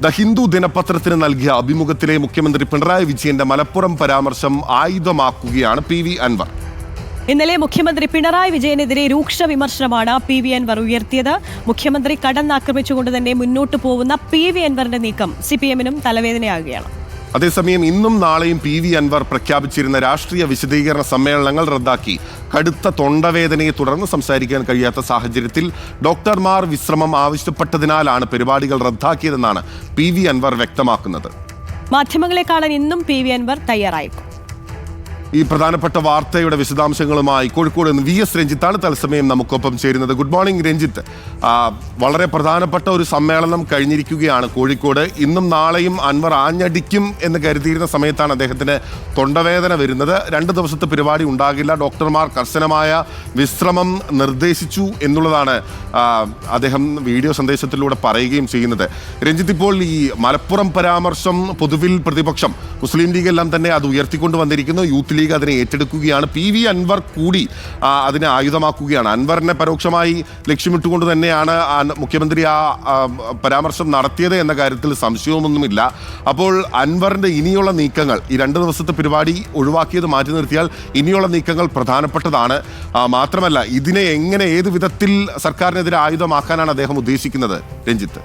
The Hindu ദിനപത്രത്തിന് നൽകിയ അഭിമുഖത്തിലെ മുഖ്യമന്ത്രി പിണറായി വിജയന്റെ മലപ്പുറം പരാമർശം ആയുധമാക്കുകയാണ് പി വി അൻവർ. ഇന്നലെ മുഖ്യമന്ത്രി പിണറായി വിജയനെതിരെ രൂക്ഷ വിമർശനമാണ് പി വി അൻവർ ഉയർത്തിയത്. മുഖ്യമന്ത്രി കടന്നാക്രമിച്ചുകൊണ്ട് തന്നെ മുന്നോട്ട് പോകുന്ന പി വി അൻവറിന്റെ നീക്കം സിപിഎമ്മിനും തലവേദനയാകുകയാണ്. അതേസമയം ഇന്നും നാളെയും പി വി അൻവർ പ്രഖ്യാപിച്ചിരുന്ന രാഷ്ട്രീയ വിശദീകരണ സമ്മേളനങ്ങൾ റദ്ദാക്കി. കടുത്ത തൊണ്ടവേദനയെ തുടർന്ന് സംസാരിക്കാൻ കഴിയാത്ത സാഹചര്യത്തിൽ ഡോക്ടർമാർ വിശ്രമം ആവശ്യപ്പെട്ടതിനാലാണ് പരിപാടികൾ റദ്ദാക്കിയതെന്നാണ് പി വി അൻവർ വ്യക്തമാക്കുന്നത്. മാധ്യമങ്ങളെ കാണാൻ ഇന്നും പി വി അൻവർ തയ്യാറായിരിക്കും. ഈ പ്രധാനപ്പെട്ട വാർത്തയുടെ വിശദാംശങ്ങളുമായി കോഴിക്കോട് നിന്ന് വി എസ് രഞ്ജിത്താണ് തത്സമയം നമുക്കൊപ്പം ചേരുന്നത്. Good morning Ranjith. വളരെ പ്രധാനപ്പെട്ട ഒരു സമ്മേളനം കഴിഞ്ഞിരിക്കുകയാണ് കോഴിക്കോട്. ഇന്നും നാളെയും അൻവർ ആഞ്ഞടിക്കും എന്ന് കരുതിയിരുന്ന സമയത്താണ് അദ്ദേഹത്തിന് തൊണ്ടവേദന വരുന്നത്. 2 ദിവസത്തെ പരിപാടി ഉണ്ടാകില്ല, ഡോക്ടർമാർ കർശനമായ വിശ്രമം നിർദ്ദേശിച്ചു എന്നുള്ളതാണ് അദ്ദേഹം വീഡിയോ സന്ദേശത്തിലൂടെ പറയുകയും ചെയ്യുന്നത്. രഞ്ജിത്ത്, ഇപ്പോൾ ഈ മലപ്പുറം പരാമർശം പൊതുവിൽ പ്രതിപക്ഷം മുസ്ലിം ലീഗ് എല്ലാം തന്നെ അത് ഉയർത്തിക്കൊണ്ട് വന്നിരിക്കുന്നു. യൂത്ത് ലീഗ് അതിനെ ഏറ്റെടുക്കുകയാണ്. പി വി അൻവർ കൂടി അതിനെ ആയുധമാക്കുകയാണ്. അൻവറിനെ പരോക്ഷമായി ലക്ഷ്യമിട്ടുകൊണ്ട് തന്നെയാണ് മുഖ്യമന്ത്രി ആ പരാമർശം നടത്തിയത് എന്ന കാര്യത്തിൽ സംശയമൊന്നുമില്ല. അപ്പോൾ അൻവറിന്റെ ഇനിയുള്ള നീക്കങ്ങൾ, ഈ 2 ദിവസത്തെ പരിപാടി ഒഴിവാക്കിയത് മാറ്റി നിർത്തിയാൽ ഇനിയുള്ള നീക്കങ്ങൾ പ്രധാനപ്പെട്ടതാണ്. മാത്രമല്ല, ഇതിനെ എങ്ങനെ ഏത് വിധത്തിൽ സർക്കാരിനെതിരെ ആയുധമാക്കാനാണ് അദ്ദേഹം ഉദ്ദേശിക്കുന്നത് രഞ്ജിത്ത്?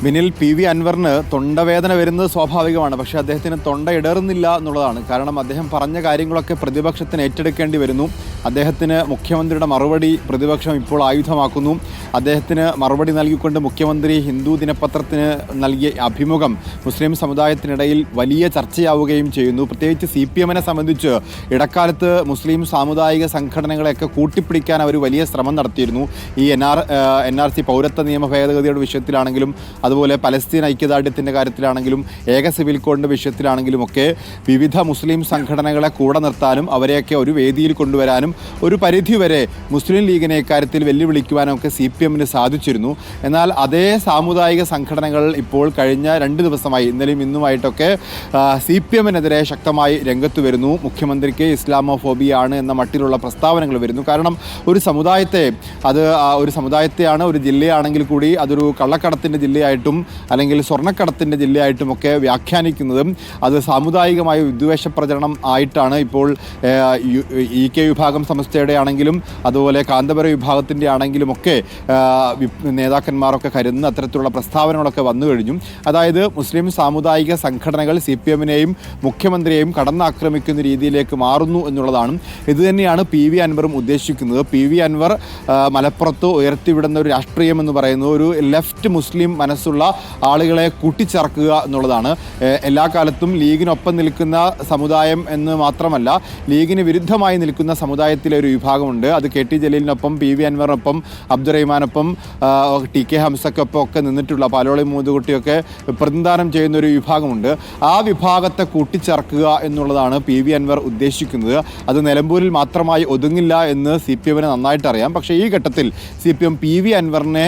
വിനിൽ, പി വി അൻവറിന് തൊണ്ടവേദന വരുന്നത് സ്വാഭാവികമാണ്. പക്ഷേ അദ്ദേഹത്തിന് തൊണ്ട ഇടറുന്നില്ല എന്നുള്ളതാണ്. കാരണം അദ്ദേഹം പറഞ്ഞ കാര്യങ്ങളൊക്കെ പ്രതിപക്ഷത്തിന് ഏറ്റെടുക്കേണ്ടി വരുന്നു. അദ്ദേഹത്തിന് മുഖ്യമന്ത്രിയുടെ മറുപടി പ്രതിപക്ഷം ഇപ്പോൾ ആയുധമാക്കുന്നു. അദ്ദേഹത്തിന് മറുപടി നൽകിക്കൊണ്ട് മുഖ്യമന്ത്രി ഹിന്ദു ദിനപത്രത്തിന് നൽകിയ അഭിമുഖം മുസ്ലിം സമുദായത്തിനിടയിൽ വലിയ ചർച്ചയാവുകയും ചെയ്യുന്നു. പ്രത്യേകിച്ച് CPM-നെ സംബന്ധിച്ച് ഇടക്കാലത്ത് മുസ്ലിം സാമുദായിക സംഘടനകളെയൊക്കെ കൂട്ടിപ്പിടിക്കാൻ അവർ വലിയ ശ്രമം നടത്തിയിരുന്നു. ഈ NRC പൗരത്വ നിയമ ഭേദഗതിയുടെ വിഷയത്തിലാണെങ്കിലും, അതുപോലെ പലസ്തീൻ ഐക്യദാർഢ്യത്തിൻ്റെ കാര്യത്തിലാണെങ്കിലും, ഏക സിവിൽ കോഡിൻ്റെ വിഷയത്തിലാണെങ്കിലും ഒക്കെ വിവിധ മുസ്ലിം സംഘടനകളെ കൂടെ നിർത്താനും അവരെയൊക്കെ ഒരു വേദിയിൽ കൊണ്ടുവരാനും ഒരു പരിധിവരെ മുസ്ലിം ലീഗിനെ ഇക്കാര്യത്തിൽ വെല്ലുവിളിക്കുവാനും ഒക്കെ CPM-ന് സാധിച്ചിരുന്നു. എന്നാൽ അതേ സാമുദായിക സംഘടനകൾ ഇപ്പോൾ കഴിഞ്ഞ 2 ദിവസമായി, ഇന്നലെയും ഇന്നുമായിട്ടൊക്കെ CPM-നെതിരെ ശക്തമായി രംഗത്ത് വരുന്നു. മുഖ്യമന്ത്രിക്ക് ഇസ്ലാമോഫോബിയാണ് എന്ന മട്ടിലുള്ള പ്രസ്താവനകൾ വരുന്നു. കാരണം ഒരു സമുദായത്തെയാണ് ഒരു ജില്ലയാണെങ്കിൽ കൂടി അതൊരു കള്ളക്കടത്തിൻ്റെ ജില്ലയായിട്ടും അല്ലെങ്കിൽ സ്വർണ്ണക്കടത്തിൻ്റെ ജില്ലയായിട്ടുമൊക്കെ വ്യാഖ്യാനിക്കുന്നതും അത് സാമുദായികമായ വിദ്വേഷ പ്രചരണം ആയിട്ടാണ് ഇപ്പോൾ EK വിഭാഗം സംസ്ഥയുടെ ആണെങ്കിലും അതുപോലെ കാന്തപുര വിഭാഗത്തിൻ്റെ ആണെങ്കിലും ഒക്കെ നേതാക്കന്മാരൊക്കെ കരുതുന്ന അത്തരത്തിലുള്ള പ്രസ്താവനകളൊക്കെ വന്നു കഴിഞ്ഞു. അതായത് മുസ്ലിം സാമുദായിക സംഘടനകൾ CPM-നെയും മുഖ്യമന്ത്രിയെയും കടന്നാക്രമിക്കുന്ന രീതിയിലേക്ക് മാറുന്നു എന്നുള്ളതാണ്. ഇതുതന്നെയാണ് പി വി അൻവറും ഉദ്ദേശിക്കുന്നത്. പി വി അൻവർ മലപ്പുറത്ത് ഉയർത്തിവിടുന്ന ഒരു രാഷ്ട്രീയം എന്ന് പറയുന്നത് ഒരു ലെഫ്റ്റ് മുസ്ലിം മനസ്സുള്ള ആളുകളെ കൂട്ടിച്ചേർക്കുക എന്നുള്ളതാണ്. എല്ലാ കാലത്തും ലീഗിനൊപ്പം നിൽക്കുന്ന സമുദായം എന്ന് മാത്രമല്ല, ലീഗിന് വിരുദ്ധമായി നിൽക്കുന്ന സമുദായത്തിലെ ഒരു വിഭാഗമുണ്ട്. അത് KT ജലീലിനൊപ്പം, പി വി അൻവറിനൊപ്പം, അബ്ദുറഹിമാനൊപ്പം, TK ഹംസക്കൊപ്പം ഒക്കെ നിന്നിട്ടുള്ള പാലോളി മൂന്നുകുട്ടിയൊക്കെ പ്രതിനിധാനം ചെയ്യുന്ന ഒരു വിഭാഗമുണ്ട്. ആ വിഭാഗത്തെ കൂട്ടിച്ചേർക്കുക എന്നുള്ളതാണ് പി വി അൻവർ ഉദ്ദേശിക്കുന്നത്. അത് നിലമ്പൂരിൽ മാത്രമായി ഒതുങ്ങില്ല എന്ന് CPM-ന് നന്നായിട്ട് അറിയാം. പക്ഷേ ഈ ഘട്ടത്തിൽ CPM പി വി അൻവറിനെ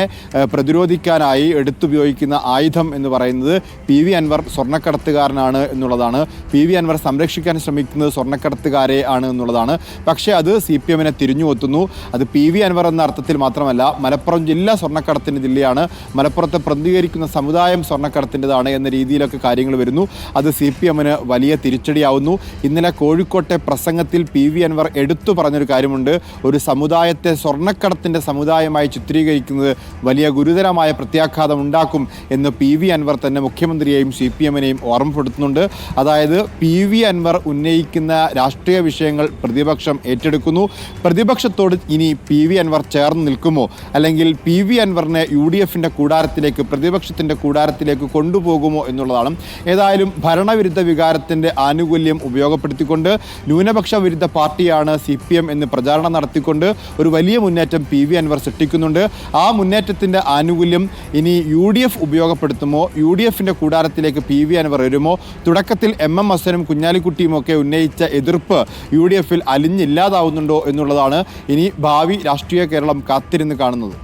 പ്രതിരോധിക്കാനായി എടുത്തുപയോഗിക്കുന്ന ആയുധം എന്ന് പറയുന്നത് പി വി അൻവർ സ്വർണ്ണക്കടത്തുകാരനാണ് എന്നുള്ളതാണ്. പി വി അൻവർ സംരക്ഷിക്കാൻ ശ്രമിക്കുന്നത് സ്വർണ്ണക്കടത്തുകാരെ ആണ് എന്നുള്ളതാണ്. പക്ഷേ അത് CPM-നെ തിരിഞ്ഞുകൊത്തുന്നു. അത് പി വി അൻവർ എന്ന അർത്ഥത്തിൽ മാത്രമല്ല, മലപ്പുറം ജില്ല സ്വർണ്ണക്കടത്തിൻ്റെ ജില്ലയാണ്, മലപ്പുറത്തെ പ്രതികരിക്കുന്ന സമുദായം സ്വർണ്ണക്കടത്തിൻ്റെതാണ് എന്ന രീതിയിലൊക്കെ കാര്യങ്ങൾ വരുന്നു. അത് CPM-ന് വലിയ തിരിച്ചടിയാവുന്നു. ഇന്നലെ കോഴിക്കോട്ടെ പ്രസംഗത്തിൽ പി വി അൻവർ എടുത്തു പറഞ്ഞൊരു കാര്യമുണ്ട്. ഒരു സമുദായത്തെ സ്വർണ്ണക്കടത്തിൻ്റെ സമുദായമായി ചിത്രീകരിക്കുന്നത് വലിയ ഗുരുതരമായ പ്രത്യാഘാതം ഉണ്ടാക്കും എന്ന് പി വി അൻവർ തന്നെ മുഖ്യമന്ത്രിയെയും CPM-നെയും ഓർമ്മപ്പെടുത്തുന്നുണ്ട്. അതായത് പി വി അൻവർ ഉന്നയിക്കുന്ന രാഷ്ട്രീയ വിഷയങ്ങൾ പ്രതിപക്ഷം ഏറ്റെടുക്കുന്നു. പ്രതിപക്ഷത്തോട് ഇനി പി വി അൻവർ ചേർന്ന് നിൽക്കുമോ, അല്ലെങ്കിൽ പി വി അൻവറിനെ UDF-ന്റെ കൂടാരത്തിലേക്ക്, പ്രതിപക്ഷത്തിൻ്റെ കൂടാരത്തിലേക്ക് കൊണ്ടുപോകുമോ എന്നുള്ളതാണ്. ഏതായാലും ഭരണവിരുദ്ധ വികാരത്തിൻ്റെ ആനുകൂല്യം ഉപയോഗപ്പെടുത്തിക്കൊണ്ട് ന്യൂനപക്ഷ വിരുദ്ധ പാർട്ടിയാണ് CPM എന്ന് പ്രചാരണം നടത്തിക്കൊണ്ട് ഒരു വലിയ മുന്നേറ്റം പി വി അൻവർ സൃഷ്ടിക്കുന്നുണ്ട്. ആ മുന്നേറ്റത്തിൻ്റെ ആനുകൂല്യം ഇനി UDF ഉപയോഗപ്പെടുത്തുമോ, UDF-ന്റെ കൂടാരത്തിലേക്ക് പി വി അൻവർ വരുമോ? തുടക്കത്തിൽ MM ഹസനും കുഞ്ഞാലിക്കുട്ടിയും ഒക്കെ ഉന്നയിച്ച എതിർപ്പ് UDF-ൽ അലിഞ്ഞില്ലാതാവുന്നുണ്ടോ എന്നുള്ളതാണ് ഇനി ഭാവി രാഷ്ട്രീയ കേരളം കാത്തിരുന്ന് കാണുന്നത്.